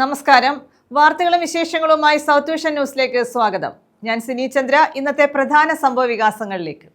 നമസ്കാരം. വാർത്തകളും വിശേഷങ്ങളുമായി സൗത്ത് വിഷൻ ന്യൂസിലേക്ക് സ്വാഗതം. ഞാൻ സിനി ചന്ദ്ര. ഇന്നത്തെ പ്രധാന സംഭവ വികാസങ്ങളിലേക്ക്.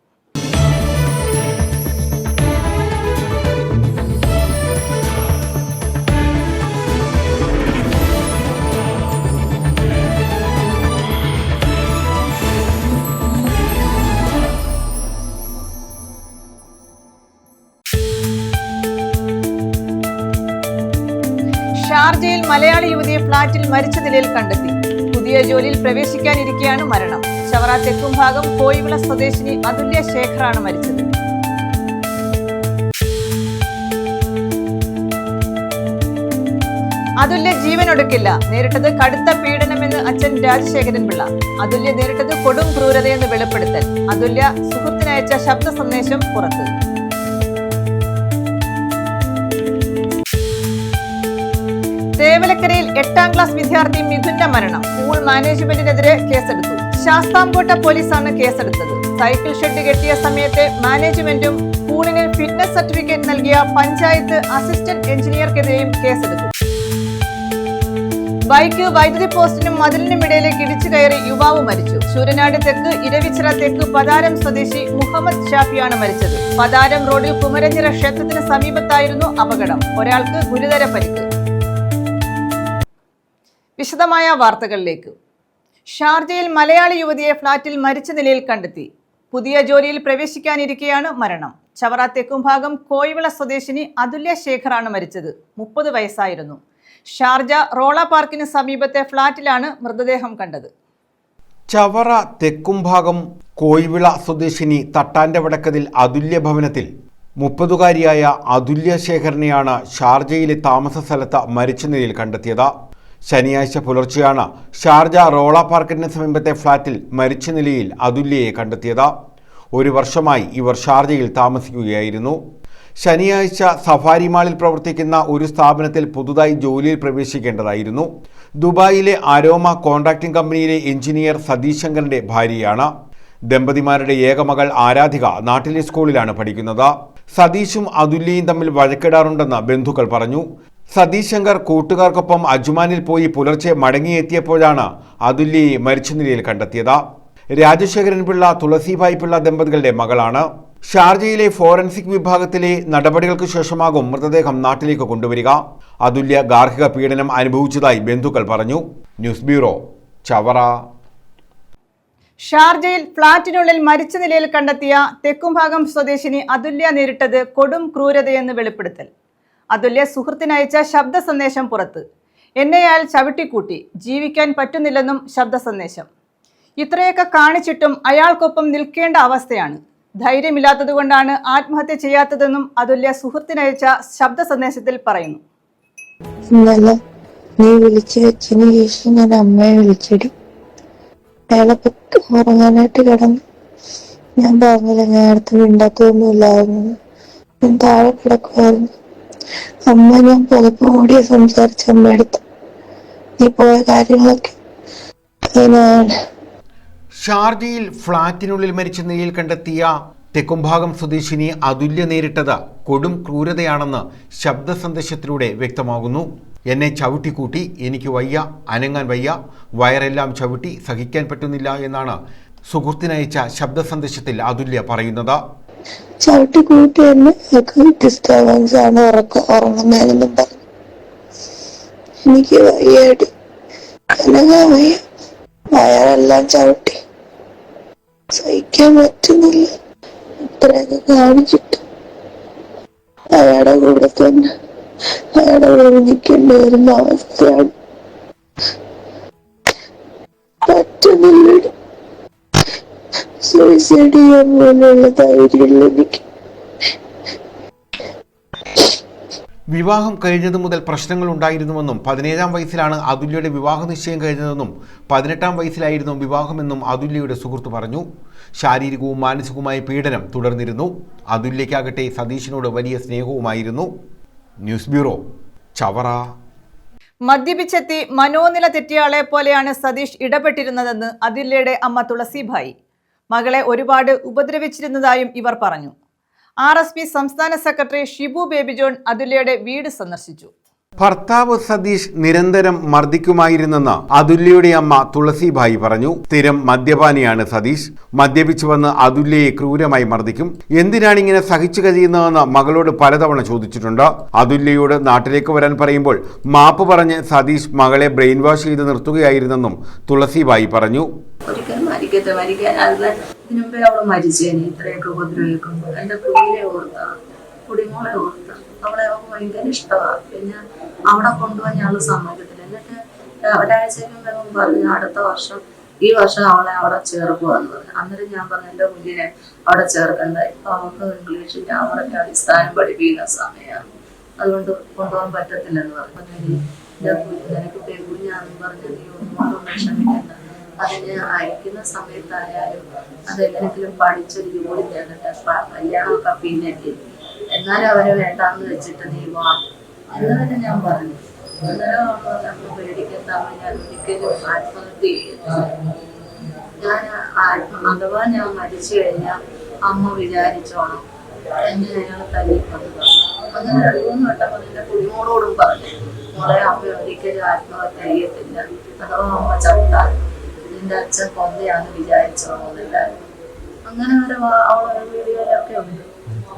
ഷാർജയിൽ മലയാളി യുവതിയെ ഫ്ളാറ്റിൽ മരിച്ച നിലയിൽ കണ്ടെത്തി. പുതിയ ജോലിയിൽ പ്രവേശിക്കാനിരിക്കെയാണ് മരണം. ചവറ തെക്കുംഭാഗം കോയിവിള സ്വദേശിനി അതുല്യ ശേഖറാണ് മരിച്ചത്. അതുല്യ ജീവനൊടുക്കില്ല. നേരിട്ടത് കടുത്ത പീഡനമെന്ന് അച്ഛൻ രാജശേഖരൻ പിള്ള. അതുല്യ നേരിട്ടത് കൊടും ക്രൂരതയെന്ന് വെളിപ്പെടുത്തൽ. അതുല്യ സുഹൃത്തിനയച്ച ശബ്ദ സന്ദേശം പുറത്ത്. തേവലക്കരയിൽ 8ാം ക്ലാസ് വിദ്യാർത്ഥി മിഥുന്റെ മരണം. സ്കൂൾ മാനേജ്മെന്റിനെതിരെ കേസെടുത്തു. ശാസ്താംകോട്ട പോലീസാണ് കേസെടുത്തത്. സൈക്കിൾ ഷെഡ് കെട്ടിയ സമയത്തെ മാനേജ്മെന്റും സ്കൂളിന് ഫിറ്റ്നസ് സർട്ടിഫിക്കറ്റ് നൽകിയ പഞ്ചായത്ത് അസിസ്റ്റന്റ് എഞ്ചിനീയർക്കെതിരെയും കേസെടുത്തു. ബൈക്ക് വൈദ്യുതി പോസ്റ്റിനും മതിലിനും ഇടയിലേക്ക് ഇടിച്ചു കയറി യുവാവ് മരിച്ചു. ശൂരനാട് തെക്ക് ഇരവിച്ചിറ തെക്ക് പതാരം സ്വദേശി മുഹമ്മദ് ഷാഫിയാണ് മരിച്ചത്. പതാരം റോഡിൽ കുമരഞ്ചിറ ക്ഷേത്രത്തിന് സമീപത്തായിരുന്നു അപകടം. ഒരാൾക്ക് ഗുരുതര പരിക്ക്. വിശദമായ വാർത്തകളിലേക്ക്. ഷാർജയിൽ മലയാളി യുവതിയെ ഫ്ളാറ്റിൽ മരിച്ച നിലയിൽ കണ്ടെത്തി. പുതിയ ജോലിയിൽ പ്രവേശിക്കാനിരിക്കെയാണ് മരണം. ചവറ തെക്കുംഭാഗം കോയിവിള സ്വദേശിനി അതുല്യ ശേഖറാണ് മരിച്ചത്. 30 വയസ്സായിരുന്നു. ഷാർജ റോള പാർക്കിന് സമീപത്തെ ഫ്ളാറ്റിലാണ് മൃതദേഹം കണ്ടത്. ചവറ തെക്കുംഭാഗം കോയിവിള സ്വദേശിനി തട്ടാന്റെ വടക്കതിൽ അതുല്യ ഭവനത്തിൽ 30-കാരിയായ അതുല്യ ശേഖരനെയാണ് ഷാർജയിലെ താമസ സ്ഥലത്ത് മരിച്ച നിലയിൽ കണ്ടെത്തിയത്. ശനിയാഴ്ച പുലർച്ചെയാണ് ഷാർജ റോള പാർക്കിന് സമീപത്തെ ഫ്ളാറ്റിൽ മരിച്ച നിലയിൽ അതുല്യയെ കണ്ടെത്തിയത്. 1 വർഷമായി ഇവർ ഷാർജയിൽ താമസിക്കുകയായിരുന്നു. ശനിയാഴ്ച സഫാരി മാളിൽ പ്രവർത്തിക്കുന്ന ഒരു സ്ഥാപനത്തിൽ പുതുതായി ജോലിയിൽ പ്രവേശിക്കേണ്ടതായിരുന്നു. ദുബായിലെ അരോമ കോൺട്രാക്ടിംഗ് കമ്പനിയിലെ എഞ്ചിനീയർ സതീഷ് ശങ്കറിന്റെ ഭാര്യയാണ്. ദമ്പതിമാരുടെ ഏകമകൾ ആരാധിക നാട്ടിലെ സ്കൂളിലാണ് പഠിക്കുന്നത്. സതീഷും അതുല്യയും തമ്മിൽ വഴക്കിടാറുണ്ടെന്ന് ബന്ധുക്കൾ പറഞ്ഞു. സതീഷ് ശങ്കർ കൂട്ടുകാർക്കൊപ്പം അജ്മാനിൽ പോയി പുലർച്ചെ മടങ്ങിയെത്തിയപ്പോഴാണ് അതുല്യയെ മരിച്ച നിലയിൽ കണ്ടെത്തിയത്. രാജശേഖരൻ പിള്ള, തുളസിഭായ് പിള്ള ദമ്പതികളുടെ മകളാണ്. ഷാർജയിലെ ഫോറൻസിക് വിഭാഗത്തിലെ നടപടികൾക്ക് ശേഷമാകും മൃതദേഹം നാട്ടിലേക്ക് കൊണ്ടുവരിക. അതുല്യ ഗാർഹിക പീഡനം അനുഭവിച്ചതായി ബന്ധുക്കൾ പറഞ്ഞു. News bureau, Chavara. ഷാർജയിൽ ഫ്ളാറ്റിനുള്ളിൽ മരിച്ച നിലയിൽ കണ്ടെത്തിയ തെക്കുംഭാഗം സ്വദേശിനി അതുല്യ നേരിട്ടത് കൊടും ക്രൂരതയെന്ന് വെളിപ്പെടുത്തൽ. അതുല്യ സുഹൃത്തിനയച്ച ശബ്ദ സന്ദേശം പുറത്ത്. എന്നെ അയാൾ ചവിട്ടിക്കൂട്ടി, ജീവിക്കാൻ പറ്റുന്നില്ലെന്നും ശബ്ദ സന്ദേശം. ഇത്രയൊക്കെ കാണിച്ചിട്ടും അയാൾക്കൊപ്പം നിൽക്കേണ്ട അവസ്ഥയാണ്. ധൈര്യമില്ലാത്തതുകൊണ്ടാണ് ആത്മഹത്യ ചെയ്യാത്തതെന്നും അതുല്യ സുഹൃത്തിനയച്ച ശബ്ദ സന്ദേശത്തിൽ പറയുന്നു. ഇന്നലെ നീ വിളിച്ചു വെച്ചതിന് ശേഷം ഞാൻ അമ്മയെ വിളിച്ചിടും. അയാളെ പറ്റി ഉറങ്ങാനായിട്ട് കിടന്നു. ഞാൻ പറഞ്ഞില്ല, ഞാൻ അടുത്ത് മിണ്ടാത്തൊന്നുമില്ലായിരുന്നു. ഞാൻ താഴെ കിടക്കുമായിരുന്നു. അമ്മ ഞാൻ പുതപ്പ് കൂടിയ സംസാരിച്ച അമ്മ എടുത്തു. നീ പോയ കാര്യങ്ങളൊക്കെ അതിനാണ്. ഷാർജയിൽ ഫ്ളാറ്റിനുള്ളിൽ മരിച്ച നിലയിൽ കണ്ടെത്തിയ തെക്കുംഭാഗം സ്വദേശിനി അതുല്യ നേരിട്ടത് കൊടും ക്രൂരതയാണെന്ന് ശബ്ദ സന്ദേശത്തിലൂടെ വ്യക്തമാകുന്നു. എന്നെ ചവിട്ടിക്കൂട്ടി, എനിക്ക് വയ്യ, അനങ്ങാൻ വയ്യ, വയറെല്ലാം ചവിട്ടി, സഹിക്കാൻ പറ്റുന്നില്ല എന്നാണ് സുഹൃത്തിനയച്ച ശബ്ദ സന്ദേശത്തിൽ അതുല്യ പറയുന്നത്. ചവിട്ടിക്കൂട്ടി തന്നെ ഡിസ്റ്റർബൻസ് ആണ്, ഉറങ്ങുന്നതിനും പറഞ്ഞു. എനിക്ക് വയ്യാടി, അനങ്ങാൻ വയ്യ, വയറെല്ലാം ചവിട്ടി, സഹിക്കാൻ പറ്റുന്നില്ല. ഇത്രയൊക്കെ കാണിച്ചിട്ട് അയാളുടെ കൂടെ തന്നെ അയാളുടെ കൂടെ നിൽക്കേണ്ടി വരുന്ന അവസ്ഥയാണ്. പറ്റുന്നില്ല, സൂയിസൈഡ് ചെയ്യാൻ പോലുള്ള ധൈര്യമില്ല എനിക്ക്. വിവാഹം കഴിഞ്ഞതു മുതൽ പ്രശ്നങ്ങൾ ഉണ്ടായിരുന്നുവെന്നും 17ാം വയസ്സിലാണ് അതുല്യയുടെ വിവാഹ നിശ്ചയം കഴിഞ്ഞതെന്നും 18ാം വയസ്സിലായിരുന്നു വിവാഹമെന്നും അതുല്യയുടെ സുഹൃത്ത് പറഞ്ഞു. ശാരീരികവും മാനസികവുമായ പീഡനം തുടർന്നിരുന്നു. അതുല്യയ്ക്കാകട്ടെ സതീഷിനോട് വലിയ സ്നേഹവുമായിരുന്നു. News bureau, Chavara. മദ്യപിച്ചെത്തി മനോനില തെറ്റിയാളെ പോലെയാണ് സതീഷ് ഇടപെട്ടിരുന്നതെന്ന് അതുല്യയുടെ അമ്മ തുളസിഭായ്. മകളെ ഒരുപാട് ഉപദ്രവിച്ചിരുന്നതായും ഇവർ പറഞ്ഞു. RSP സംസ്ഥാന സെക്രട്ടറി ഷിബു ബേബി ജോൺ അതുല്യയുടെ വീട് സന്ദർശിച്ചു. ഭർത്താവ് സതീഷ് നിരന്തരം മർദ്ദിക്കുമായിരുന്നെന്ന് അതുല്യയുടെ അമ്മ തുളസിഭായി പറഞ്ഞു. സ്ഥിരം മദ്യപാനിയാണ് സതീഷ്. മദ്യപിച്ചു വന്ന് അതുല്യയെ ക്രൂരമായി മർദ്ദിക്കും. എന്തിനാണ് ഇങ്ങനെ സഹിച്ചു കഴിയുന്നതെന്ന് മകളോട് പലതവണ ചോദിച്ചിട്ടുണ്ട്. അതുല്യയോട് നാട്ടിലേക്ക് വരാൻ പറയുമ്പോൾ മാപ്പ് പറഞ്ഞ് സതീഷ് മകളെ ബ്രെയിൻ വാഷ് ചെയ്ത് നിർത്തുകയായിരുന്നെന്നും തുളസിഭായി പറഞ്ഞു. ഒരിക്കലും മരിക്കാനായിരുന്നു. ഇതിനുമ്പേ അവള് മരിച്ചേനെ. ഇത്രയൊക്കെ ഉപദ്രവിക്കുമ്പോൾ എന്റെ കുഞ്ഞിനെ ഓർത്ത, കുടിമോളെ ഓർത്ത, അവളെ അവൾക്ക് ഭയങ്കര ഇഷ്ടമാണ്. പിന്നെ അവിടെ കൊണ്ടുപോകാൻ ഞങ്ങൾ സമ്മതിക്കത്തില്ല. എന്നിട്ട് ഒരാഴ്ചയ്ക്കും പറഞ്ഞു അടുത്ത വർഷം, ഈ വർഷം അവളെ അവിടെ ചേർക്കുവാന്ന് പറഞ്ഞു. അന്നേരം ഞാൻ പറഞ്ഞു എന്റെ കുഞ്ഞിനെ അവിടെ ചേർക്കണ്ട, ഇപ്പൊ അവൾക്ക് ഇംഗ്ലീഷ് ഗ്രാമറൊക്കെ അടിസ്ഥാനം പഠിപ്പിക്കുന്ന സമയമാണ്, അതുകൊണ്ട് കൊണ്ടുപോകാൻ പറ്റത്തില്ലെന്ന് പറഞ്ഞു. നിനക്ക് പെൺകുഞ്ഞാന്ന് പറഞ്ഞ് നീ ഒന്നുകൊണ്ടും വിഷമിക്കണ്ട, അതിന് അയക്കുന്ന സമയത്തായാലും അതെങ്ങനെങ്കിലും പഠിച്ചൊരു ജോലി തേടട്ടെ, കല്യാണമൊക്കെ പിന്നെ എന്നാലും അവരെ വേണ്ടാന്ന് വെച്ചിട്ട് നീ വാ എന്നതൊക്കെ ഞാൻ പറഞ്ഞു. അന്നേരം നമ്മൾ പേടിക്കണ്ട, ഞാൻ ഒരിക്കലും ആത്മഹത്യ ചെയ്യുന്നു. ഞാൻ അഥവാ ഞാൻ മരിച്ചു കഴിഞ്ഞാൽ അമ്മ വിചാരിച്ചോണം എന്നെ അയാൾ തല്ലിക്കൊണ്ടു. അങ്ങനെ 2-3 വട്ടം എന്റെ കുടിമോളോടും പറഞ്ഞു, മോളെ അമ്മ ഒരിക്കലും ആത്മഹത്യ ചെയ്യത്തില്ല, അഥവാ അമ്മ ചത്താൽ നിന്റെ അച്ഛൻ കൊന്തയാന്ന് വിചാരിച്ചോണമെന്നില്ലായിരുന്നു. അങ്ങനെ ഒരു അവളെ വീഡിയോയിലൊക്കെ ഉണ്ട്.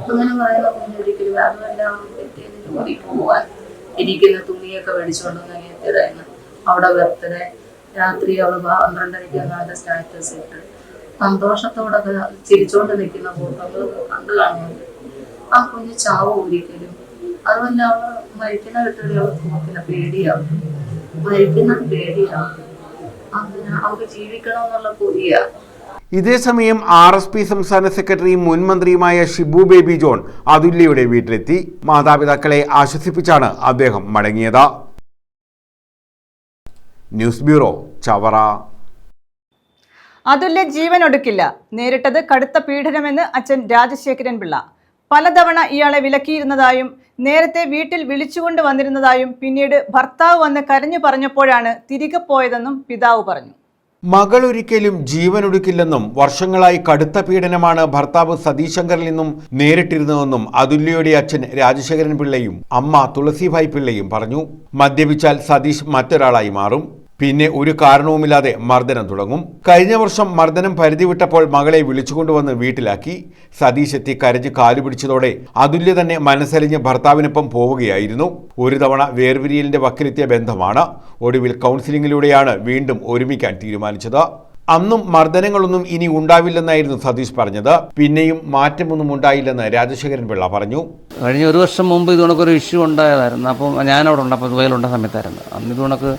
അങ്ങനെ പറയുന്ന കുഞ്ഞൊരിക്കലും അതുമെല്ലാം പിറ്റേന്ന് ജോലിക്ക് പോവാൻ ഇരിക്കുന്ന തുണിയൊക്കെ മേടിച്ചുകൊണ്ടൊന്ന് അനിയത്തിയതായിരുന്നു. അവിടെ ബർത്ത്ഡേ രാത്രി അവള് 12:30 നാല് സ്റ്റാറ്റസ് ഇട്ട് സന്തോഷത്തോടൊക്കെ ചിരിച്ചോണ്ട് നിൽക്കുന്ന ഫോട്ടോകളൊക്കെ കണ്ടു കാണുന്നുണ്ട്. ആ കുഞ്ഞ് ചാവും ഒരിക്കലും. അതുമല്ല അവള് മരിക്കുന്ന കിട്ടുക അവൾക്ക് നോക്കില്ല, പേടിയാവും, മരിക്കുന്ന പേടിയാവും. അങ്ങനെ അവൾക്ക് ജീവിക്കണമെന്നുള്ള കൊതിയാ. ഇതേസമയം RSP സംസ്ഥാന സെക്രട്ടറിയും മുൻ മന്ത്രിയുമായ ഷിബു ബേബി ജോൺ അതുല്യയുടെ വീട്ടിലെത്തി. മാതാപിതാക്കളെ ആശ്വസിപ്പിച്ചാണ് അദ്ദേഹം മടങ്ങിയത്. News bureau, Chavara. അതുല്യ ജീവനൊടുക്കില്ല, നേരിട്ടത് കടുത്ത പീഡനമെന്ന് അച്ഛൻ രാജശേഖരൻ പിള്ള. പലതവണ ഇയാളെ വിലക്കിയിരുന്നതായും നേരത്തെ വീട്ടിൽ വിളിച്ചുകൊണ്ട് വന്നിരുന്നതായും പിന്നീട് ഭർത്താവ് വന്ന് കരഞ്ഞു പറഞ്ഞപ്പോഴാണ് തിരികെ പോയതെന്നും പിതാവ് പറഞ്ഞു. മകൾ ഒരിക്കലും ജീവനൊടുക്കില്ലെന്നും വർഷങ്ങളായി കടുത്ത പീഡനമാണ് ഭർത്താവ് സതീഷ് ശങ്കറിൽ നിന്നും നേരിട്ടിരുന്നതെന്നും അതുല്യയുടെ അച്ഛൻ രാജശേഖരൻ പിള്ളയും അമ്മ തുളസിഭായ് പിള്ളയും പറഞ്ഞു. മദ്യപിച്ചാൽ സതീഷ് മറ്റൊരാളായി മാറും. പിന്നെ ഒരു കാരണവുമില്ലാതെ മർദ്ദനം തുടങ്ങും. കഴിഞ്ഞ വർഷം മർദ്ദനം പരിധി വിട്ടപ്പോൾ മകളെ വിളിച്ചുകൊണ്ടുവന്ന് വീട്ടിലാക്കി. സതീഷ് എത്തി കരഞ്ഞ് കാലുപിടിച്ചതോടെ അതുല്യ തന്നെ മനസ്സലിഞ്ഞ് ഭർത്താവിനൊപ്പം പോവുകയായിരുന്നു. ഒരു തവണ വേർപിരിയലിന്റെ വക്കിലെത്തിയ ബന്ധമാണ്. ഒടുവിൽ കൗൺസിലിംഗിലൂടെയാണ് വീണ്ടും ഒരുമിക്കാൻ തീരുമാനിച്ചത്. അന്നും മർദ്ദനങ്ങളൊന്നും ഇനി ഉണ്ടാവില്ലെന്നായിരുന്നു സതീഷ് പറഞ്ഞത്. പിന്നെയും മാറ്റമൊന്നും ഉണ്ടായില്ലെന്ന് രാജശേഖരൻ പിള്ള പറഞ്ഞു. കഴിഞ്ഞ 1 വർഷം മുമ്പ് ഇതുകൊണ്ടൊക്കെ ഇഷ്യൂ ഉണ്ടായതായിരുന്നു. അപ്പം ഞാനവിടെ ഉണ്ട്, അപ്പോൾ ദുബൈയിലുണ്ട സമയത്തായിരുന്നു. അന്ന് ഇതുകൊണ്ടൊക്കെ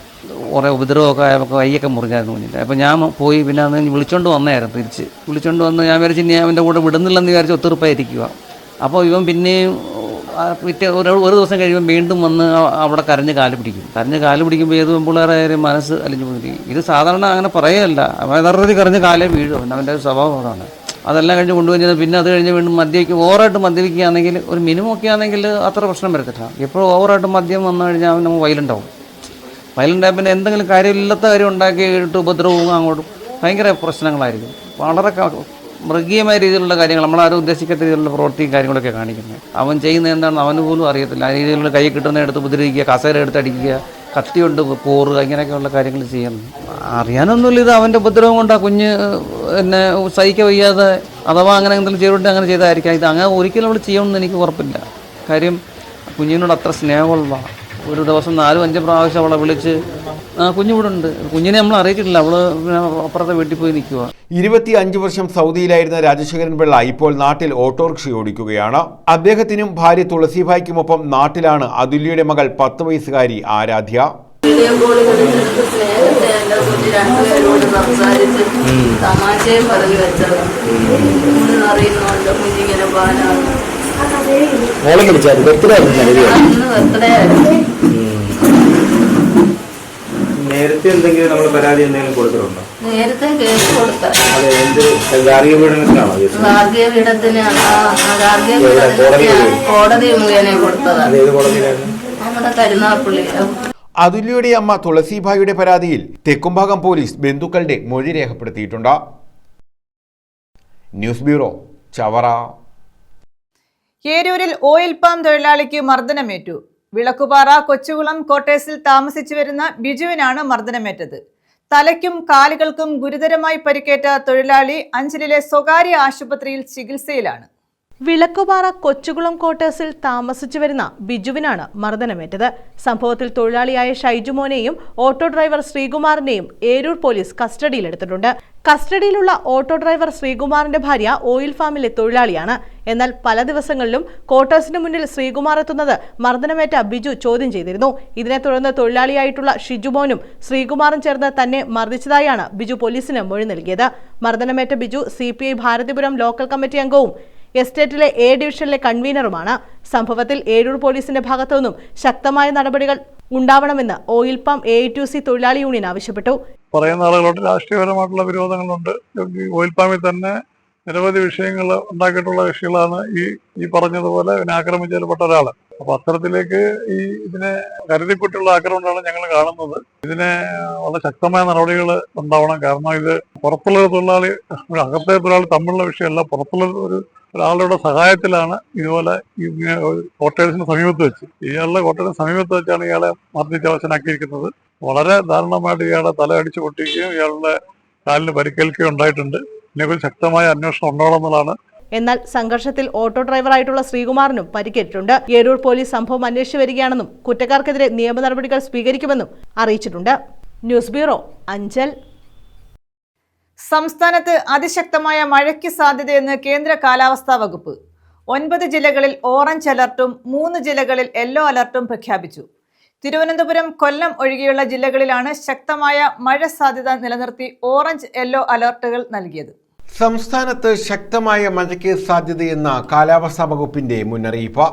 കുറേ ഉപദ്രവമൊക്കെ ആയപ്പോൾ കൈയൊക്കെ മുറിഞ്ഞായിരുന്നു കുഞ്ഞിൻ്റെ. അപ്പോൾ ഞാൻ പോയി പിന്നെ അന്ന് വിളിച്ചുകൊണ്ട് വന്നായിരുന്നു. തിരിച്ച് വിളിച്ചുകൊണ്ട് വന്ന് ഞാൻ വിചാരിച്ചു ഇനി അവൻ്റെ കൂടെ വിടുന്നില്ലെന്ന് വിചാരിച്ച് ഒത്തുറപ്പായിരിക്കുക. അപ്പോൾ ഇവൻ പിന്നെയും പിറ്റേ ഒരു ദിവസം കഴിയുമ്പോൾ വീണ്ടും വന്ന് അവിടെ കരഞ്ഞ് കാല് പിടിക്കുമ്പോൾ ഏത് പിള്ളേരായാലും മനസ്സ് അലിഞ്ഞു പോയിരിക്കും. ഇത് സാധാരണ അങ്ങനെ പറയുകയല്ല, അവൻ യഥാർത്ഥത്തിൽ കരഞ്ഞ് കാലേ വീഴും. അവൻ്റെ ഒരു സ്വഭാവം അതാണ്. അതെല്ലാം കഴിഞ്ഞ് കൊണ്ടുപോയി പിന്നെ അത് കഴിഞ്ഞ് വീണ്ടും ഓവറായിട്ട് മദ്യപിക്കുകയാണെങ്കിൽ ഒരു മിനിമം ഒക്കെ ആണെങ്കിൽ അത്ര പ്രശ്നം വരത്തില്ല. എപ്പോഴും ഓവറായിട്ട് മദ്യം വന്നു കഴിഞ്ഞാൽ അവൻ നമ്മൾ വയലൻ്റാവും. വയലൻ്റായി പിന്നെ എന്തെങ്കിലും കാര്യമില്ലാത്ത കാര്യം ഉണ്ടാക്കിയിട്ട് ഉപദ്രവവും അങ്ങോട്ടും ഭയങ്കര പ്രശ്നങ്ങളായിരിക്കും. വളരെ മൃഗീയമായ രീതിയിലുള്ള കാര്യങ്ങൾ, നമ്മളാരും ഉദ്ദേശിക്കാത്ത രീതിയിലുള്ള പ്രവൃത്തിയും കാര്യങ്ങളൊക്കെ കാണിക്കുന്നത്. അവൻ ചെയ്യുന്നത് എന്താണെന്ന് അവന് പോലും അറിയത്തില്ല. ആ രീതിയിലുള്ള കൈ കിട്ടുന്ന എടുത്ത് ഉപദ്രവിക്കുക, കസേര എടുത്ത് അടിക്കുക, കത്തി കൊണ്ട് പോറുക, ഇങ്ങനെയൊക്കെയുള്ള കാര്യങ്ങൾ ചെയ്യുന്നു. അറിയാനൊന്നുമില്ല. ഇത് അവൻ്റെ ഉപദ്രവം കൊണ്ട് ആ കുഞ്ഞ് എന്നെ സഹിക്കാൻ വയ്യാതെ അഥവാ അങ്ങനെ എന്തെങ്കിലും ചെയ്തിട്ട് അങ്ങനെ ചെയ്തായിരിക്കാം. ഇത് അങ്ങനെ ഒരിക്കലും അവൾ ചെയ്യുമെന്ന് എനിക്ക് ഉറപ്പില്ല. കാര്യം കുഞ്ഞിനോട് അത്ര സ്നേഹമുള്ള, ഒരു ദിവസം 4-5 പ്രാവശ്യം അവളെ വിളിച്ച് കുഞ്ഞിവിടെ ഉണ്ട്, കുഞ്ഞിനെ നമ്മൾ അറിയിച്ചിട്ടില്ല, അവള് അപ്പുറത്തെ വീട്ടിൽ പോയി നിൽക്കുക. 25 വർഷം സൗദിയിലായിരുന്ന രാജശേഖരൻ പിള്ള ഇപ്പോൾ നാട്ടിൽ ഓട്ടോറിക്ഷ ഓടിക്കുകയാണ്. അദ്ദേഹത്തിനും ഭാര്യ തുളസിഭായ്ക്കുമൊപ്പം നാട്ടിലാണ് അതുല്യയുടെ മകൾ 10 വയസ്സുകാരി ആരാധ്യ. തമാശയും പറഞ്ഞു വെച്ചത് അറിയുന്നുണ്ട് കുഞ്ഞിങ്ങനെ പാലാണ്. നേരത്തെ എന്തെങ്കിലും നമ്മൾ പരാതി എന്തെങ്കിലും കൊടുത്തിട്ടുണ്ടോ? നേരത്തെ കേസ് കൊടുത്ത ഗാർഹിക പീഡനത്തിനാണോ? ഗാർഹിക പീഡനത്തിന് കോടതി മുഖേന കൊടുത്തതാണ്. നമ്മുടെ കരുനാഗപ്പള്ളി. അതുല്യയുടെ അമ്മ തുളസിഭായിയുടെ പരാതിയിൽ തെക്കുംഭാഗം പോലീസ് ബന്ധുക്കളുടെ മൊഴി രേഖപ്പെടുത്തിയിട്ടുണ്ട്. News bureau, Chavara. ഏരൂരിൽ ഓയിൽ പാം തൊഴിലാളിക്ക് മർദ്ദനമേറ്റു. വിളക്കുപാറ കൊച്ചുകുളം ക്വാർട്ടേഴ്സിൽ താമസിച്ചു വരുന്ന ബിജുവിനാണ് മർദ്ദനമേറ്റത്. തലയ്ക്കും കാലുകൾക്കും ഗുരുതരമായി പരിക്കേറ്റ തൊഴിലാളി അഞ്ചലിലെ സ്വകാര്യ ആശുപത്രിയിൽ ചികിത്സയിലാണ്. വിളക്കുപാറ കൊച്ചുകുളം ക്വാർട്ടേഴ്സിൽ താമസിച്ചു വരുന്ന ബിജുവിനാണ് മർദ്ദനമേറ്റത്. സംഭവത്തിൽ തൊഴിലാളിയായ ഷൈജുമോനെയും ഓട്ടോ ഡ്രൈവർ ശ്രീകുമാറിനെയും ഏരൂർ പോലീസ് കസ്റ്റഡിയിലെടുത്തിട്ടുണ്ട്. കസ്റ്റഡിയിലുള്ള ഓട്ടോ ഡ്രൈവർ ശ്രീകുമാറിന്റെ ഭാര്യ ഓയിൽ ഫാമിലെ തൊഴിലാളിയാണ്. എന്നാൽ പല ദിവസങ്ങളിലും ക്വാർട്ടേഴ്സിന് മുന്നിൽ ശ്രീകുമാർ എത്തുന്നത് മർദ്ദനമേറ്റ ബിജു ചോദ്യം ചെയ്തിരുന്നു. ഇതിനെ തുടർന്ന് തൊഴിലാളിയായിട്ടുള്ള ഷിജുമോനും ശ്രീകുമാറും ചേർന്ന് തന്നെ മർദ്ദിച്ചതായാണ് ബിജു പോലീസിന് മൊഴി നൽകിയത്. മർദ്ദനമേറ്റ Biju CPI Bharathipuram local committee അംഗവും എസ്റ്റേറ്റിലെ A ഡിവിഷനിലെ കൺവീനറുമാണ്. സംഭവത്തിൽ ഏരൂർ പോലീസിന്റെ ഭാഗത്തുനിന്നും ശക്തമായ നടപടികൾ ഉണ്ടാവണമെന്ന് ഓയിൽ പാം AITUC തൊഴിലാളി യൂണിയൻ ആവശ്യപ്പെട്ടു. പറയുന്ന ആളുകളോട് രാഷ്ട്രീയപരമായിട്ടുള്ള വിരോധങ്ങളുണ്ട്. ഓയിൽ പാമിൽ തന്നെ നിരവധി വിഷയങ്ങൾ ഉണ്ടാക്കിയിട്ടുള്ള കക്ഷികളാണ് ഈ പറഞ്ഞതുപോലെ ഇതിനെ ആക്രമിച്ചതിൽപ്പെട്ട ഒരാൾ. അപ്പൊ അത്തരത്തിലേക്ക് ഇതിനെ കരുതിക്കുട്ടിയുള്ള ആക്രമണമാണ് ഞങ്ങൾ കാണുന്നത്. ഇതിനെ വളരെ ശക്തമായ നടപടികൾ ഉണ്ടാവണം. കാരണം ഇത് പുറത്തുള്ള തൊഴിലാളി അകത്തെ തൊഴിലാളി തമ്മിലുള്ള വിഷയമല്ല, പുറത്തുള്ള ഒരാളുടെ സഹായത്തിലാണ് ഇതുപോലെ ക്വാർട്ടേഴ്സിന് സമീപത്ത് വെച്ച് ഇയാളുടെ ക്വാർട്ടേഴ്സിന് സമീപത്ത് വെച്ചാണ് ഇയാളെ മർദ്ദിച്ച് അവശനാക്കിയിരിക്കുന്നത്. വളരെ ദാരുണമായിട്ട് ഇയാളെ തല അടിച്ചു പൊട്ടിക്കുകയും ഇയാളുടെ കാലിന് പരിക്കേൽക്കുകയും ഉണ്ടായിട്ടുണ്ട്. ഇതിനെക്കുറിച്ച് ശക്തമായ അന്വേഷണം ഉണ്ടാവണമെന്നുള്ളതാണ്. എന്നാൽ സംഘർഷത്തിൽ ഓട്ടോ ഡ്രൈവറായിട്ടുള്ള ശ്രീകുമാറിനും പരിക്കേറ്റിട്ടുണ്ട്. ഏരൂർ പോലീസ് സംഭവം അന്വേഷിച്ചു വരികയാണെന്നും കുറ്റക്കാർക്കെതിരെ നിയമ നടപടികൾ സ്വീകരിക്കുമെന്നും അറിയിച്ചിട്ടുണ്ട്. News bureau, Anchal. സംസ്ഥാനത്ത് അതിശക്തമായ മഴയ്ക്ക് സാധ്യതയെന്ന് കേന്ദ്ര കാലാവസ്ഥാ വകുപ്പ്. 9 ജില്ലകളിൽ ഓറഞ്ച് അലർട്ടും 3 ജില്ലകളിൽ യെല്ലോ അലർട്ടും പ്രഖ്യാപിച്ചു. തിരുവനന്തപുരം, കൊല്ലം ഒഴികെയുള്ള ജില്ലകളിലാണ് ശക്തമായ മഴ സാധ്യത നിലനിർത്തി ഓറഞ്ച്, യെല്ലോ അലർട്ടുകൾ നൽകിയത്. സംസ്ഥാനത്ത് ശക്തമായ മഴയ്ക്ക് സാധ്യതയെന്ന കാലാവസ്ഥാ വകുപ്പിന്റെ മുന്നറിയിപ്പ്.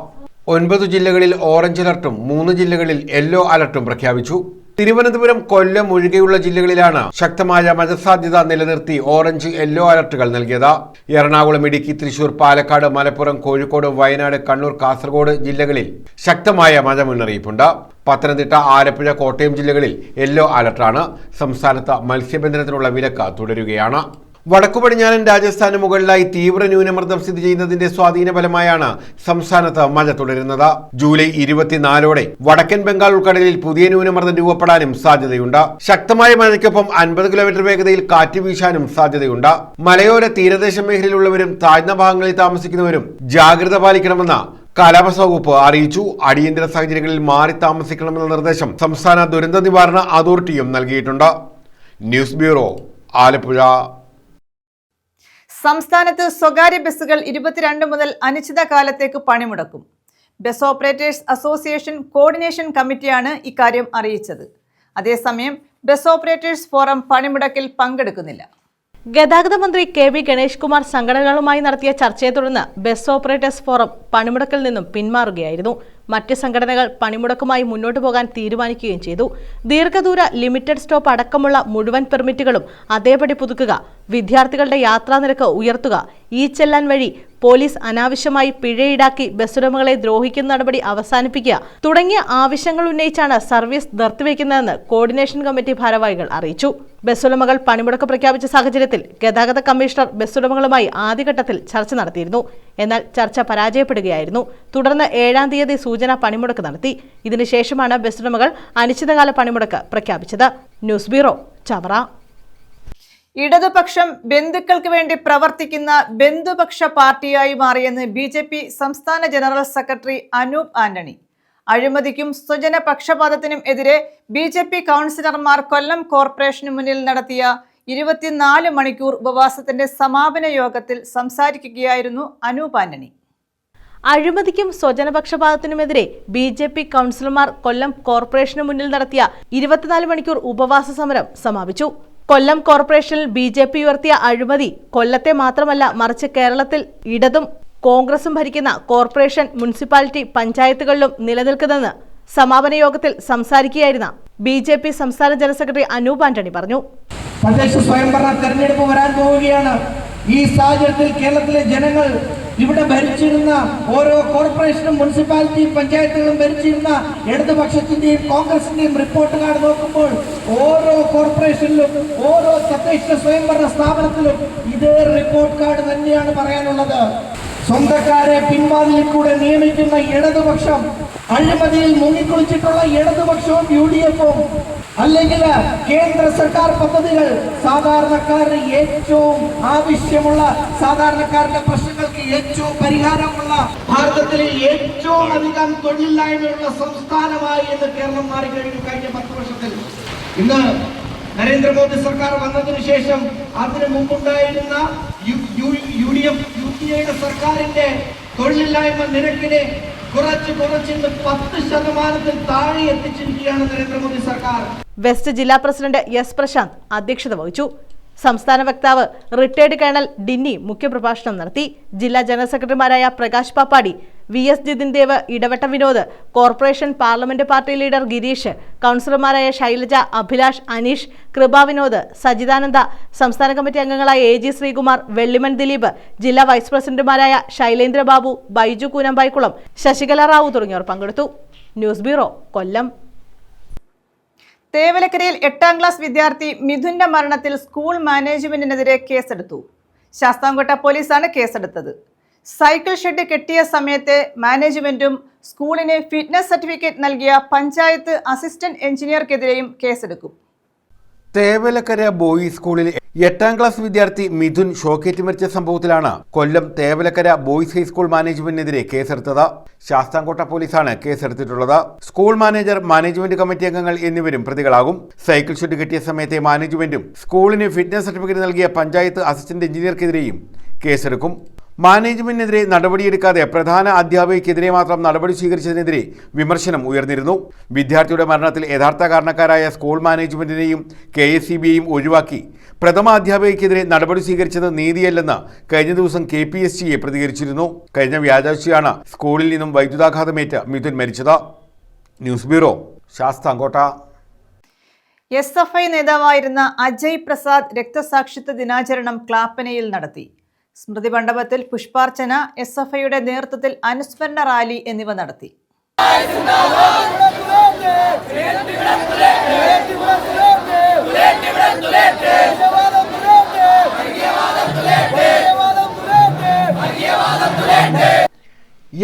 9 ജില്ലകളിൽ ഓറഞ്ച് അലർട്ടും 3 ജില്ലകളിൽ യെല്ലോ അലർട്ടും പ്രഖ്യാപിച്ചു. തിരുവനന്തപുരം, കൊല്ലം ഒഴികെയുള്ള ജില്ലകളിലാണ് ശക്തമായ മഴ സാധ്യത നിലനിർത്തി ഓറഞ്ച്, യെല്ലോ അലർട്ടുകൾ നൽകിയത്. എറണാകുളം, ഇടുക്കി, തൃശൂർ, പാലക്കാട്, മലപ്പുറം, കോഴിക്കോട്, വയനാട്, കണ്ണൂർ, കാസർഗോഡ് ജില്ലകളിൽ ശക്തമായ മഴ മുന്നറിയിപ്പുണ്ട്. പത്തനംതിട്ട, ആലപ്പുഴ, കോട്ടയം ജില്ലകളിൽ യെല്ലോ അലർട്ടാണ്. സംസ്ഥാനത്ത് മത്സ്യബന്ധനത്തിനുള്ള വിലക്ക് തുടരുകയാണ്. വടക്കു പടിഞ്ഞാറൻ രാജസ്ഥാന് മുകളിലായി തീവ്ര ന്യൂനമർദ്ദം സ്ഥിതി ചെയ്യുന്നതിന്റെ സ്വാധീന ഫലമായാണ് സംസ്ഥാനത്ത് മഴ തുടരുന്നത്. ജൂലൈ 24ഓടെ വടക്കൻ ബംഗാൾ ഉൾക്കടലിൽ പുതിയ ന്യൂനമർദ്ദം രൂപപ്പെടാനും സാധ്യതയുണ്ട്. ശക്തമായ മഴയ്ക്കൊപ്പം 50 കിലോമീറ്റർ വേഗതയിൽ കാറ്റ് വീശാനും സാധ്യതയുണ്ട്. മലയോര തീരദേശ മേഖലയിലുള്ളവരും താഴ്ന്ന ഭാഗങ്ങളിൽ താമസിക്കുന്നവരും ജാഗ്രത പാലിക്കണമെന്ന് കാലാവസ്ഥാ വകുപ്പ് അറിയിച്ചു. അടിയന്തര സാഹചര്യങ്ങളിൽ മാറി താമസിക്കണമെന്ന നിർദ്ദേശം സംസ്ഥാന ദുരന്ത നിവാരണ അതോറിറ്റിയും നൽകിയിട്ടുണ്ട്. News bureau, Alappuzha. സംസ്ഥാനത്ത് സ്വകാര്യ ബസ്സുകൾ 22 മുതൽ അനിശ്ചിതകാലത്തേക്ക് പണിമുടക്കും. ബസ് ഓപ്പറേറ്റേഴ്സ് അസോസിയേഷൻ കോർഡിനേഷൻ കമ്മിറ്റിയാണ് ഇക്കാര്യം അറിയിച്ചത്. അതേസമയം ബസ് ഓപ്പറേറ്റേഴ്സ് ഫോറം പണിമുടക്കിൽ പങ്കെടുക്കുന്നില്ല. ഗതാഗത മന്ത്രി KV ഗണേഷ് കുമാർ സംഘടനകളുമായി നടത്തിയ ചർച്ചയെ തുടർന്ന് ബസ് ഓപ്പറേറ്റേഴ്സ് ഫോറം പണിമുടക്കിൽ നിന്നും പിന്മാറുകയായിരുന്നു. മറ്റ് സംഘടനകൾ പണിമുടക്കുമായി മുന്നോട്ടു പോകാൻ തീരുമാനിക്കുകയും ചെയ്തു. ദീർഘദൂര ലിമിറ്റഡ് സ്റ്റോപ്പ് അടക്കമുള്ള മുഴുവൻ പെർമിറ്റുകളും അതേപടി പുതുക്കുക, വിദ്യാർത്ഥികളുടെ യാത്രാ നിരക്ക് ഉയർത്തുക, ചെല്ലാൻ വഴി പോലീസ് അനാവശ്യമായി പിഴ ഈടാക്കി ബസ്സുടമകളെ ദ്രോഹിക്കുന്ന നടപടി അവസാനിപ്പിക്കുക തുടങ്ങിയ ആവശ്യങ്ങൾ ഉന്നയിച്ചാണ് സർവീസ് നിർത്തിവെക്കുന്നതെന്ന് കോർഡിനേഷൻ കമ്മിറ്റി ഭാരവാഹികൾ അറിയിച്ചു. ബസ്സുടമകൾ പണിമുടക്ക് പ്രഖ്യാപിച്ച സാഹചര്യത്തിൽ ഗതാഗത കമ്മീഷണർ ബസ്സുടമകളുമായി ആദ്യഘട്ടത്തിൽ ചർച്ച നടത്തിയിരുന്നു. എന്നാൽ ചർച്ച പരാജയപ്പെടുകയായിരുന്നു. തുടർന്ന് 7-ാം തീയതി സൂചന പണിമുടക്ക് നടത്തി. ഇതിനുശേഷമാണ് ബസ്സുടമകൾ അനിശ്ചിതകാല പണിമുടക്ക് പ്രഖ്യാപിച്ചത്. News bureau, Chavara. ഇടതുപക്ഷം ബന്ധുക്കൾക്ക് വേണ്ടി പ്രവർത്തിക്കുന്ന ബന്ധുപക്ഷ പാർട്ടിയായി മാറിയെന്ന് BJP സംസ്ഥാന ജനറൽ സെക്രട്ടറി അനൂപ് ആന്റണി. അഴിമതിക്കും സ്വജന പക്ഷപാതത്തിനും എതിരെ BJP കൗൺസിലർമാർ കൊല്ലം കോർപ്പറേഷന് മുന്നിൽ നടത്തിയ 24 മണിക്കൂർ ഉപവാസത്തിന്റെ സമാപന യോഗത്തിൽ സംസാരിക്കുകയായിരുന്നു അനൂപ് ആന്റണി. അഴിമതിക്കും സ്വജനപക്ഷപാതത്തിനുമെതിരെ BJP കൗൺസിലർമാർ കൊല്ലം കോർപ്പറേഷന് മുന്നിൽ നടത്തിയ 24 മണിക്കൂർ ഉപവാസ സമരം സമാപിച്ചു. കൊല്ലം കോർപ്പറേഷനിൽ BJP ഉയർത്തിയ അഴിമതി കൊല്ലത്തെ മാത്രമല്ല മറിച്ച് കേരളത്തിൽ ഇടതും കോൺഗ്രസും ഭരിക്കുന്ന കോർപ്പറേഷൻ, മുനിസിപ്പാലിറ്റി, പഞ്ചായത്തുകളിലും നിലനിൽക്കുന്നെന്ന് സമാപന യോഗത്തിൽ സംസാരിക്കുകയായിരുന്ന BJP സംസ്ഥാന ജനറൽ സെക്രട്ടറി അനൂപ് ആന്റണി പറഞ്ഞു. തദ്ദേശ സ്വയംഭരണ തെരഞ്ഞെടുപ്പ് വരാൻ പോവുകയാണ്. ഈ സാഹചര്യത്തിൽ കേരളത്തിലെ ജനങ്ങൾ ഇവിടെ ഭരിച്ചിരുന്ന ഓരോ കോർപ്പറേഷനും, മുനിസിപ്പാലിറ്റിയും, പഞ്ചായത്തുകളും ഭരിച്ചിരുന്ന ഇടതുപക്ഷത്തിന്റെയും കോൺഗ്രസിന്റെയും റിപ്പോർട്ട് കാർഡ് നോക്കുമ്പോൾ ഓരോ കോർപ്പറേഷനിലും ഓരോ തദ്ദേശ സ്വയംഭരണ സ്ഥാപനത്തിലും ഇതേ റിപ്പോർട്ട് കാർഡ് തന്നെയാണ് പറയാനുള്ളത്. സ്വന്തക്കാരെ പിൻവാതിലിൽ കൂടെ അതിലൂടെ നിയമിക്കുന്ന ഇടതുപക്ഷം, അഴിമതിയിൽ മുങ്ങിക്കുളിച്ചിട്ടുള്ള ഇടതുപക്ഷവും UDF-ഉം, അല്ലെങ്കിൽ കേന്ദ്ര സർക്കാർ പദ്ധതികൾ സാധാരണക്കാരന് ഏറ്റവും ആവശ്യമുള്ള, സാധാരണക്കാരുടെ പ്രശ്നങ്ങൾക്ക് ഏറ്റവും പരിഹാരമുള്ള, ഭാരതത്തിലെ ഏറ്റവും അധികം തൊഴിലില്ലായ്മയുള്ള സംസ്ഥാനമായി എന്ന് കേരളം മാറിക്കഴിഞ്ഞു കഴിഞ്ഞ 10 വർഷത്തിൽ. ഇന്ന് നരേന്ദ്രമോദി സർക്കാർ വന്നതിന് ശേഷം അതിനു മുമ്പുണ്ടായിരുന്ന UDF സർക്കാരിന്റെ തൊഴിലില്ലായ്മ നിരക്കിനെ കുറച്ചിന്ന് 10% താഴെ എത്തിച്ചിരിക്കുകയാണ് നരേന്ദ്രമോദി സർക്കാർ. വെസ്റ്റ് ജില്ലാ പ്രസിഡന്റ് എസ് പ്രശാന്ത് അധ്യക്ഷത വഹിച്ചു. സംസ്ഥാന വക്താവ് റിട്ടയർഡ് കേണൽ ഡിന്നി മുഖ്യപ്രഭാഷണം നടത്തി. ജില്ലാ ജനറൽ സെക്രട്ടറിമാരായ Prakash Pappadi, VS Jithin Dev, Edavatta Vinod, corporation parliament party leader Gireesh, കൗൺസിലർമാരായ ശൈലജ, അഭിലാഷ്, അനീഷ്, കൃപ വിനോദ്, സജിതാനന്ദ, സംസ്ഥാന കമ്മിറ്റി അംഗങ്ങളായ AG ശ്രീകുമാർ, വെള്ളിമൺ ദിലീപ്, ജില്ലാ വൈസ് പ്രസിഡന്റുമാരായ ശൈലേന്ദ്ര ബാബു, ബൈജു കൂനമ്പായിക്കുളം, ശശികല റാവു തുടങ്ങിയവർ പങ്കെടുത്തു. ന്യൂസ് ബ്യൂറോ, കൊല്ലം. തേവലക്കരയിൽ 8ാം ക്ലാസ് വിദ്യാർത്ഥി മിഥുന്റെ മരണത്തിൽ സ്കൂൾ മാനേജ്മെന്റിനെതിരെ കേസെടുത്തു. ശാസ്താംകോട്ട പോലീസാണ് കേസെടുത്തത്. സൈക്കിൾ ഷെഡ് കെട്ടിയ സമയത്തെ മാനേജ്മെന്റും സ്കൂളിന് ഫിറ്റ്നസ് സർട്ടിഫിക്കറ്റ് നൽകിയ പഞ്ചായത്ത് അസിസ്റ്റന്റ് എഞ്ചിനീയർക്കെതിരെയും കേസെടുക്കും. തേവലക്കര ബോയ്സ് സ്കൂളിൽ 8ാം ക്ലാസ് വിദ്യാർത്ഥി മിഥുൻ ഷോക്കേറ്റ് മരിച്ച സംഭവത്തിലാണ് കൊല്ലം തേവലക്കര ബോയ്സ് ഹൈസ്കൂൾ മാനേജ്മെന്റിനെതിരെ കേസെടുത്തത്. ശാസ്താംകോട്ട പോലീസാണ് കേസെടുത്തിട്ടുള്ളത്. സ്കൂൾ മാനേജർ, മാനേജ്മെന്റ് കമ്മിറ്റി അംഗങ്ങൾ എന്നിവരും പ്രതികളാകും. സൈക്കിൾ ഷെഡ് കെട്ടിയ സമയത്തെ മാനേജ്മെന്റും സ്കൂളിന് ഫിറ്റ്നസ് സർട്ടിഫിക്കറ്റ് നൽകിയ പഞ്ചായത്ത് അസിസ്റ്റന്റ് എഞ്ചിനീയർക്കെതിരെയും കേസെടുക്കും. മാനേജ്മെന്റിനെതിരെ നടപടിയെടുക്കാതെ പ്രധാന അധ്യാപികയ്ക്കെതിരെ മാത്രം നടപടി സ്വീകരിച്ചതിനെതിരെ വിമർശനം ഉയർന്നിരുന്നു. വിദ്യാർത്ഥിയുടെ മരണത്തിൽ യഥാർത്ഥ കാരണക്കാരായ സ്കൂൾ മാനേജ്മെന്റിനെയും KSEBയെയും ഒഴിവാക്കി പ്രഥമ അധ്യാപികയ്ക്കെതിരെ നടപടി സ്വീകരിച്ചത് നീതിയല്ലെന്ന് കഴിഞ്ഞ ദിവസം KPSGA പ്രതികരിച്ചിരുന്നു. കഴിഞ്ഞ വ്യാഴാഴ്ചയാണ് സ്കൂളിൽ നിന്നും വൈദ്യുതാഘാതമേറ്റ് മിഥുൻ മരിച്ചത്. News bureau, Sasthamkotta. SFI നേതാവായിരുന്ന അജയ് പ്രസാദ് രക്തസാക്ഷിത്വ ദിനാചരണം ക്ലാപ്പനയിൽ നടത്തി. സ്മൃതി മണ്ഡപത്തിൽ പുഷ്പാർച്ചന, SFIയുടെ നേതൃത്വത്തിൽ അനുസ്മരണ റാലി എന്നിവ നടത്തി.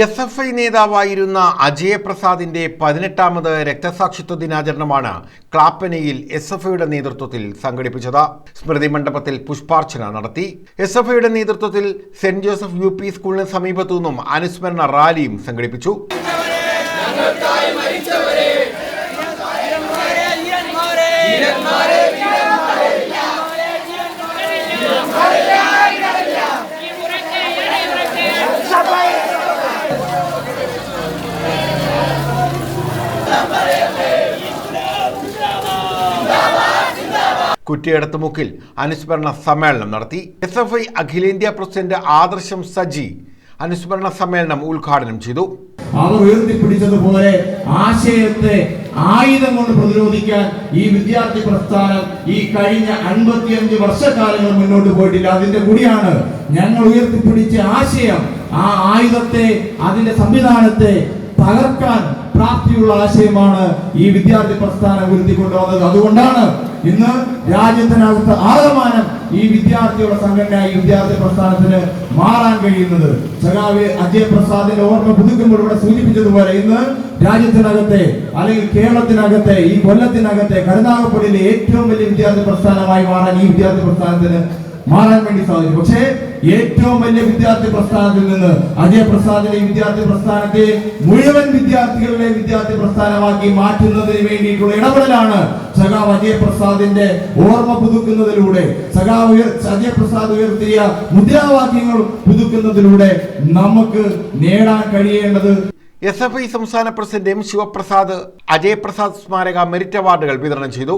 SFI നേതാവായിരുന്ന അജയ് പ്രസാദിന്റെ 18ാമത് രക്തസാക്ഷിത്വ ദിനാചരണമാണ് ക്ലാപ്പനയിൽ SFIയുടെ നേതൃത്വത്തിൽ സംഘടിപ്പിച്ചത്. സ്മൃതി മണ്ഡപത്തിൽ പുഷ്പാർച്ചന നടത്തി. SFIയുടെ നേതൃത്വത്തിൽ സെന്റ് ജോസഫ് UP സ്കൂളിന് സമീപത്തു നിന്നും അനുസ്മരണ റാലിയും സംഘടിപ്പിച്ചു. കുറ്റിയടത്തുമുക്കിൽ അനുസ്മരണ സമ്മേളനം നടത്തി. SFI അഖിലേന്ത്യാ പ്രസിഡന്റ് ആദർശം സജി അനുസ്മരണ സമ്മേളനം ഉദ്ഘാടനം ചെയ്തു. അവർ ഉയർത്തിപ്പിടിച്ചതുപോലെ ആശയത്തെ ആയുധം കൊണ്ട് പ്രതിരോധിക്കാൻ ഈ വിദ്യാർത്ഥി പ്രസ്ഥാനം ഈ കഴിഞ്ഞ 55 വർഷക്കാലങ്ങൾ മുന്നോട്ട് പോയിട്ടില്ല. അതിന്റെ കൂടിയാണ് ഞങ്ങൾ ഉയർത്തിപ്പിടിച്ച ആശയം. ആ ആയുധത്തെ, അതിന്റെ സംവിധാനത്തെ തകർക്കാൻ പ്രാപ്തിയുള്ള ആശയമാണ് ഈ വിദ്യാർത്ഥി പ്രസ്ഥാനം ഉയർത്തിക്കൊണ്ടുവന്നത്. അതുകൊണ്ടാണ് ഇന്ന് രാജ്യത്തിനകത്ത് ആകമാനം ഈ വിദ്യാർത്ഥിയുടെ സംഘടന, ഈ വിദ്യാർത്ഥി പ്രസ്ഥാനത്തിന് മാറാൻ കഴിയുന്നത്. സഖാവ് അജയ് പ്രസാദിന്റെ ഓർമ്മ പുതുക്കുമ്പോൾ ഇവിടെ സൂചിപ്പിച്ചതുപോലെ ഇന്ന് രാജ്യത്തിനകത്തെ അല്ലെങ്കിൽ കേരളത്തിനകത്തെ, ഈ കൊല്ലത്തിനകത്തെ, കരുനാഗപ്പള്ളിയിലെ ഏറ്റവും വലിയ വിദ്യാർത്ഥി പ്രസ്ഥാനമായി മാറാൻ ഈ വിദ്യാർത്ഥി പ്രസ്ഥാനത്തിന് മാറാൻ വേണ്ടി സാധിച്ചു. പക്ഷേ ഏറ്റവും വലിയ വിദ്യാർത്ഥി പ്രസ്ഥാനത്തിൽ നിന്ന് അജയ് പ്രസാദിന്റെ ഈ വിദ്യാർത്ഥി പ്രസ്ഥാനത്തെ മുഴുവൻ വിദ്യാർത്ഥികളുടെ വിദ്യാർത്ഥി പ്രസ്ഥാനമാക്കി മാറ്റുന്നതിന് വേണ്ടിയിട്ടുള്ള ഇടപെടലാണ് സഖാവ് അജയ് പ്രസാദിന്റെ ഓർമ്മ പുതുക്കുന്നതിലൂടെ, സഖാവ് അജയ് പ്രസാദ് ഉയർത്തിയ മുദ്രാവാക്യങ്ങൾ പുതുക്കുന്നതിലൂടെ നമുക്ക് നേടാൻ കഴിയേണ്ടത്. SFI സംസ്ഥാന പ്രസിഡന്റ് M ശിവപ്രസാദ് അജയ് പ്രസാദ് സ്മാരക മെറിറ്റ് അവാർഡുകൾ വിതരണം ചെയ്തു.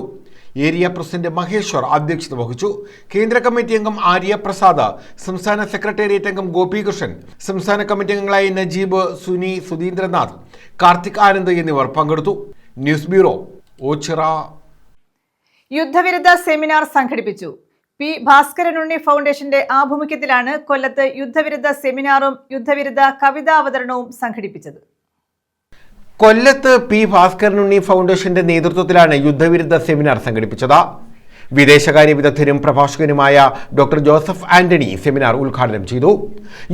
ഏരിയ പ്രസിഡന്റ് മഹേശ്വർ അധ്യക്ഷത വഹിച്ചു. കേന്ദ്ര കമ്മിറ്റി അംഗം ആര്യ പ്രസാദ്, സംസ്ഥാന സെക്രട്ടേറിയറ്റ് അംഗം ഗോപികൃഷ്ണൻ, സംസ്ഥാന കമ്മിറ്റി അംഗങ്ങളായ നജീബ്, സുനി, സുധീന്ദ്രനാഥ്, കാർത്തിക് ആനന്ദ് എന്നിവർ പങ്കെടുത്തു. News bureau, Ochira. യുദ്ധവിരുദ്ധ സെമിനാർ സംഘടിപ്പിച്ചു. P. ഭാസ്കരനുണ്ണി ഫൗണ്ടേഷന്റെ ആഭിമുഖ്യത്തിലാണ് കൊല്ലത്ത് യുദ്ധവിരുദ്ധ സെമിനാറും യുദ്ധവിരുദ്ധ കവിതാവതരണവും സംഘടിപ്പിച്ചത്. കൊല്ലത്ത് P. ഭാസ്കരനുണ്ണി ഫൗണ്ടേഷന്റെ നേതൃത്വത്തിലാണ് യുദ്ധവിരുദ്ധ സെമിനാർ സംഘടിപ്പിച്ചത്. വിദേശകാര്യ വിദഗ്ധനും പ്രഭാഷകനുമായ ഡോക്ടർ ജോസഫ് ആന്റണി സെമിനാർ ഉദ്ഘാടനം ചെയ്തു.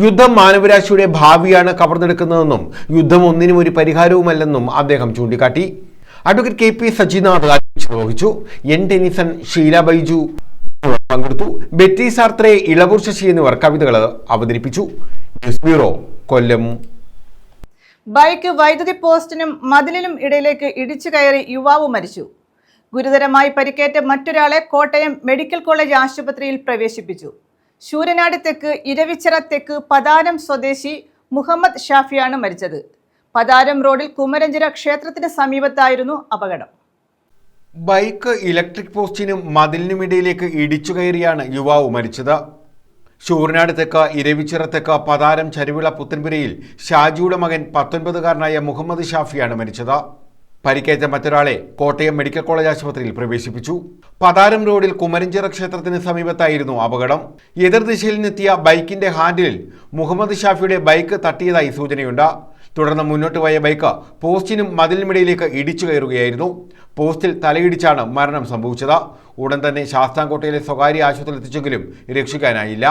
യുദ്ധം മാനവരാശിയുടെ ഭാവിയാണ് കവർന്നെടുക്കുന്നതെന്നും യുദ്ധം ഒന്നിനും ഒരു പരിഹാരവുമല്ലെന്നും അദ്ദേഹം ചൂണ്ടിക്കാട്ടി. അഡ്വക്കേറ്റ് കെ പി സജിനാഥ് അധ്യക്ഷത വഹിച്ചു. എൻ ടെനിസൺ, ഷീല ബൈജു പങ്കെടുത്തു. ബെറ്റി സാർത്രെ, ഇളവൂർ ശശി എന്നിവർ കവിതകൾ അവതരിപ്പിച്ചു. ന്യൂസ് ബ്യൂറോ, കൊല്ലം. ബൈക്ക് വൈദ്യുതി പോസ്റ്റിനും മതിലിനും ഇടയിലേക്ക് ഇടിച്ചു കയറി യുവാവ് മരിച്ചു. ഗുരുതരമായി പരിക്കേറ്റ മറ്റൊരാളെ കോട്ടയം മെഡിക്കൽ കോളേജ് ആശുപത്രിയിൽ പ്രവേശിപ്പിച്ചു. ശൂരനാട് തെക്ക് ഇരവിച്ചിറ തെക്ക് പതാരം സ്വദേശി മുഹമ്മദ് ഷാഫിയാണ് മരിച്ചത്. പതാരം റോഡിൽ കുമരഞ്ചിറ ക്ഷേത്രത്തിന് സമീപത്തായിരുന്നു അപകടം. ബൈക്ക് ഇലക്ട്രിക് പോസ്റ്റിനും മതിലിനുമിടയിലേക്ക് ഇടിച്ചു കയറിയാണ് യുവാവ് മരിച്ചത്. ശൂരനാട് തെക്ക് ഇരവിച്ചിറ തെക്ക് പതാരം ചരുവിള പുത്തൻപുരയിൽ ഷാജിയുടെ മകൻ 19-കാരനായ മുഹമ്മദ് ഷാഫിയാണ് മരിച്ചത്. പരിക്കേറ്റ മറ്റൊരാളെ കോട്ടയം മെഡിക്കൽ കോളേജ് ആശുപത്രിയിൽ പ്രവേശിപ്പിച്ചു. പതാരം റോഡിൽ കുമരഞ്ചിറ ക്ഷേത്രത്തിന് സമീപത്തായിരുന്നു അപകടം. എതിർദിശയിൽ നിന്നെത്തിയ ബൈക്കിന്റെ ഹാൻഡിലിൽ മുഹമ്മദ് ഷാഫിയുടെ ബൈക്ക് തട്ടിയതായി സൂചനയുണ്ട്. തുടർന്ന് മുന്നോട്ട് പോയ ബൈക്ക് പോസ്റ്റിനും മതിലിനുമിടയിലേക്ക് ഇടിച്ചു കയറുകയായിരുന്നു. പോസ്റ്റിൽ തലയിടിച്ചാണ് മരണം സംഭവിച്ചത്. ഉടൻ തന്നെ ശാസ്താംകോട്ടയിലെ സ്വകാര്യ ആശുപത്രിയിൽ എത്തിച്ചെങ്കിലും രക്ഷിക്കാനായില്ല.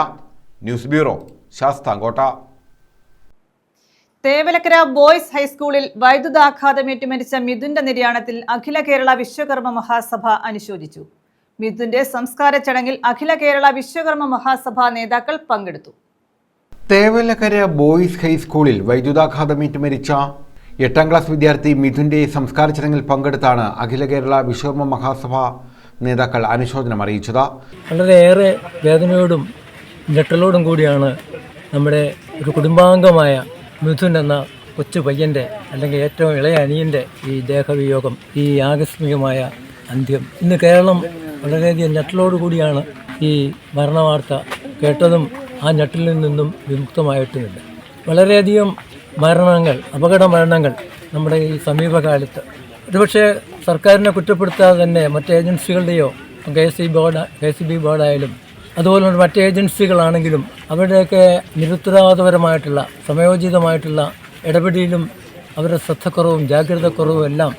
News bureau, Sasthamkotta. Thevalakkara boys ഹൈസ്കൂളിൽ വൈദ്യുതാഘാതമേറ്റ് മരിച്ച മിഥുന്റെ നിര്യാണത്തിൽ അഖില കേരള വിശ്വകർമ്മ മഹാസഭ അനുശോചിച്ചു. മിഥുന്റെ സംസ്കാര ചടങ്ങിൽ അഖില കേരള വിശ്വകർമ്മ മഹാസഭ നേതാക്കൾ പങ്കെടുത്തു. തേവലക്കര ബോയ്സ് ഹൈസ്കൂളിൽ വൈദ്യുതാഘാതമേറ്റ് മരിച്ച 8ാം ക്ലാസ് വിദ്യാർത്ഥി മിഥുന്റെ സംസ്കാര ചടങ്ങിൽ പങ്കെടുത്താണ് അഖില കേരള വിശ്വകർമ്മ മഹാസഭ നേതാക്കൾ അനുശോചനം അറിയിച്ചത്. വളരെയേറെ വേദനയോടും ഞെട്ടലോടും കൂടിയാണ് നമ്മുടെ ഒരു കുടുംബാംഗമായ മിഥുൻ എന്ന കൊച്ചു പയ്യൻ്റെ അല്ലെങ്കിൽ ഏറ്റവും ഇളയ അനിയൻ്റെ ഈ ദേഹവിയോഗം, ഈ ആകസ്മികമായ അന്ത്യം. ഇന്ന് കേരളം വളരെയധികം ഞെട്ടലോടുകൂടിയാണ് ഈ മരണവാർത്ത കേട്ടതും ആ ഞെട്ടിൽ നിന്നും വിമുക്തമായിട്ടുമില്ല. വളരെയധികം മരണങ്ങൾ, അപകട മരണങ്ങൾ നമ്മുടെ ഈ സമീപകാലത്ത് ഒരുപക്ഷെ സർക്കാരിനെ കുറ്റപ്പെടുത്താതെ തന്നെ മറ്റ് ഏജൻസികളുടെയോ KCB ബോർഡായാലും അതുപോലെ മറ്റ് ഏജൻസികളാണെങ്കിലും അവരുടെയൊക്കെ നിരുത്തരവാദപരമായിട്ടുള്ള സമയോചിതമായിട്ടുള്ള ഇടപെടലും അവരുടെ ശ്രദ്ധക്കുറവും ജാഗ്രതക്കുറവും എല്ലാം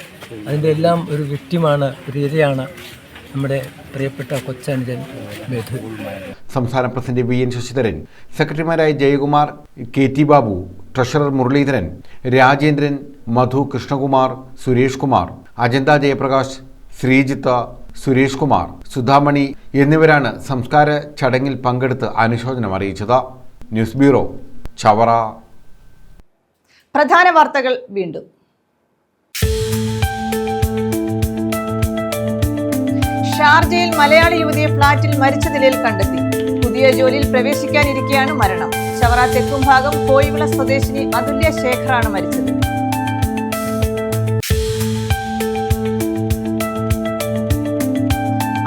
അതിൻ്റെ എല്ലാം ഒരു വിക്റ്റിമാണ്, ഒരു ഇരയാണ് നമ്മുടെ പ്രിയപ്പെട്ട കൊച്ചനുജൻ മേധു. സംസ്ഥാന പ്രസിഡന്റ് VN ശശിധരൻ, സെക്രട്ടറിമാരായ ജയകുമാർ, KT ബാബു, ട്രഷറർ മുരളീധരൻ, രാജേന്ദ്രൻ, മധു, കൃഷ്ണകുമാർ, സുരേഷ് കുമാർ, അജന്ത ജയപ്രകാശ്, ശ്രീജിത്ത്, സുരേഷ് കുമാർ, സുധാമണി എന്നിവരാണ് സംസ്കാര ചടങ്ങിൽ പങ്കെടുത്ത് അനുശോചനം അറിയിച്ചത്. News bureau, Chavara. പ്രധാന വാർത്തകൾ വീണ്ടും. ഷാർജയിൽ മലയാളി യുവതിയെ ഫ്ളാറ്റിൽ മരിച്ച നിലയിൽ കണ്ടെത്തി. പുതിയ ജോലിയിൽ പ്രവേശിക്കാനിരിക്കെയാണ് മരണം. ചവറ തെക്കുംഭാഗം കോയിവിള സ്വദേശിനി അതുല്യ ശേഖറാണ് മരിച്ചത്.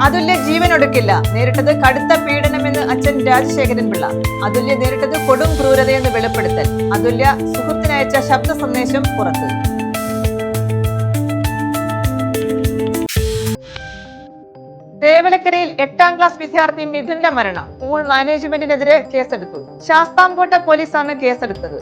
അതുല്യ ജീവനൊടുക്കില്ല, നേരിട്ടത് കടുത്ത പീഡനമെന്ന് അച്ഛൻ രാജശേഖരൻ പിള്ള. അതുല്യ നേരിട്ടത് കൊടും ക്രൂരതയെന്ന് വെളിപ്പെടുത്തൽ. അതുല്യ സുഹൃത്തിനയച്ച ശബ്ദ സന്ദേശം പുറത്ത്. തേവലക്കരയിൽ 8ാം ക്ലാസ് വിദ്യാർത്ഥി മിഥുന്റെ മരണം. സ്കൂൾ മാനേജ്മെന്റിനെതിരെ കേസെടുത്തു. ശാസ്താംകോട്ട പോലീസാണ് കേസെടുത്തത്.